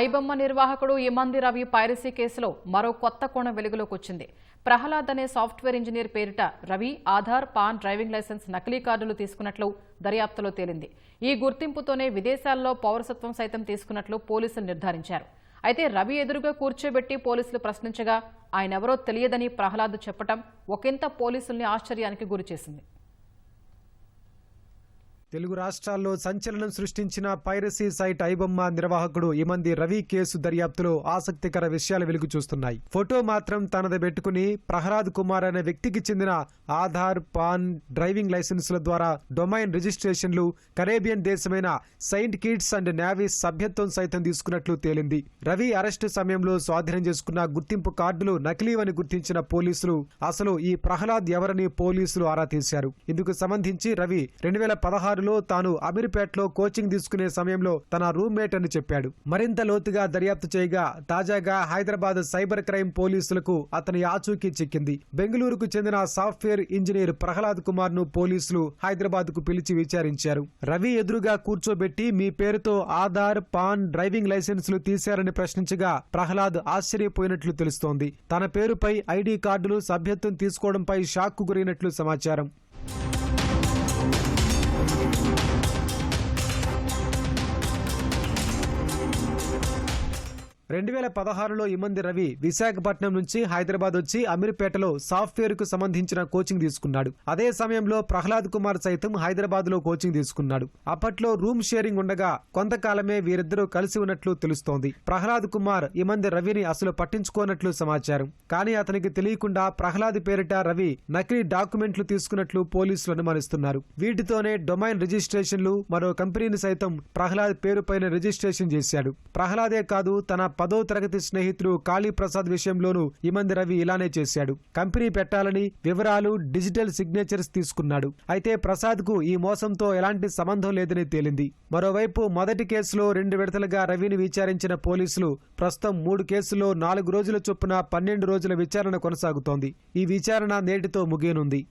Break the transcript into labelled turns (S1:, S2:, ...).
S1: ఐబొమ్మ నిర్వాహకుడు ఇమంది రవి పైరసీ కేసులో మరో కొత్త కోణం వెలుగులోకి వచ్చింది. ప్రహ్లాద్ అనే సాఫ్ట్వేర్ ఇంజనీర్ పేరిట Ravi Aadhaar, PAN, driving licence నకిలీ కార్డులు తీసుకున్నట్లు దర్యాప్తులో తేలింది. ఈ గుర్తింపుతోనే విదేశాల్లో పౌరసత్వం సైతం తీసుకున్నట్లు పోలీసులు నిర్ధారించారు. అయితే రవి ఎదురుగా కూర్చోబెట్టి పోలీసులు ప్రశ్నించగా ఆయనెవరో తెలియదని ప్రహ్లాద్ చెప్పటం ఒకంత పోలీసుల్ని ఆశ్చర్యానికి గురిచేసింది.
S2: తెలుగు రాష్ట్రాల్లో సంచలనం సృష్టించిన పైరసీ సైట్ ఐబొమ్మ నిర్వాహకుడు ఇమంది రవి కేసు దర్యాప్తులో ఆసక్తికర విషయాలు వెలుగు చూస్తున్నాయి. ఫోటో మాత్రం తనది పెట్టుకుని ప్రహ్లాద్ కుమార్ అనే వ్యక్తికి చెందిన ఆధార్, పాన్, డ్రైవింగ్ లైసెన్సుల ద్వారా డొమైన్ రిజిస్ట్రేషన్లు, కరేబియన్ దేశమైన సెయింట్ కిట్స్ అండ్ నేవీస్ సభ్యత్వం సైతం తీసుకున్నట్లు తేలింది. రవి అరెస్టు సమయంలో స్వాధీనం చేసుకున్న గుర్తింపు కార్డులు నకిలీవని గుర్తించిన పోలీసులు అసలు ఈ ప్రహ్లాద్ ఎవరని పోలీసులు ఆరా తీశారు. ఇందుకు సంబంధించి రవి 2016 తాను అమీర్పేటలో కోచింగ్ తీసుకునే సమయంలో తన రూమ్మేట్ అని చెప్పాడు. మరింత లోతుగా దర్యాప్తు చేయగా తాజాగా హైదరాబాద్ సైబర్ క్రైమ్ పోలీసులకు అతని ఆచూకీ చిక్కింది. బెంగళూరుకు చెందిన సాఫ్ట్వేర్ ఇంజనీర్ ప్రహ్లాద్ కుమార్ ను పోలీసులు హైదరాబాద్ కు పిలిచి విచారించారు. రవి ఎదురుగా కూర్చోబెట్టి మీ పేరుతో ఆధార్, పాన్, డ్రైవింగ్ లైసెన్సులు తీశారని ప్రశ్నించగా ప్రహ్లాద్ ఆశ్చర్యపోయినట్లు తెలుస్తోంది. తన పేరుపై ఐడి కార్డులు, సభ్యత్వం తీసుకోవడంపై షాక్కు గురైనట్లు సమాచారం. 2016లో ఇమంది రవి విశాఖపట్నం నుంచి హైదరాబాద్ వచ్చి అమీర్పేటలో సాఫ్ట్వేర్ కు సంబంధించిన కోచింగ్ తీసుకున్నాడు. అదే సమయంలో ప్రహ్లాద్ కుమార్ సైతం హైదరాబాద్ లో కోచింగ్ తీసుకున్నాడు. అప్పట్లో రూమ్ షేరింగ్ ఉండగా కొంతకాలమే వీరిద్దరూ కలిసి ఉన్నట్లు తెలుస్తోంది. ప్రహ్లాద్ కుమార్ ఇమంది రవిని అసలు పట్టించుకోనట్లు సమాచారం. కానీ అతనికి తెలియకుండా ప్రహ్లాద్ పేరిట రవి నకిలీ డాక్యుమెంట్లు తీసుకున్నట్లు పోలీసులు అనుమానిస్తున్నారు. వీటితోనే డొమైన్ రిజిస్ట్రేషన్లు, మరో కంపెనీని సైతం ప్రహ్లాద్ పేరుపైన రిజిస్ట్రేషన్ చేశాడు. ప్రహ్లాదే కాదు, తన 10వ తరగతి స్నేహితుడు కాళీప్రసాద్ విషయంలోనూ ఇమంది రవి ఇలానే చేశాడు. కంపెనీ పెట్టాలని వివరాలు, డిజిటల్ సిగ్నేచర్స్ తీసుకున్నాడు. అయితే ప్రసాద్ కు ఈ మోసంతో ఎలాంటి సంబంధం లేదని తేలింది. మరోవైపు మొదటి కేసులో 2 విడతలుగా రవిని విచారించిన పోలీసులు ప్రస్తుతం 3 కేసుల్లో 4 రోజుల చొప్పున 12 రోజుల విచారణ కొనసాగుతోంది. ఈ విచారణ నేటితో ముగియనుంది.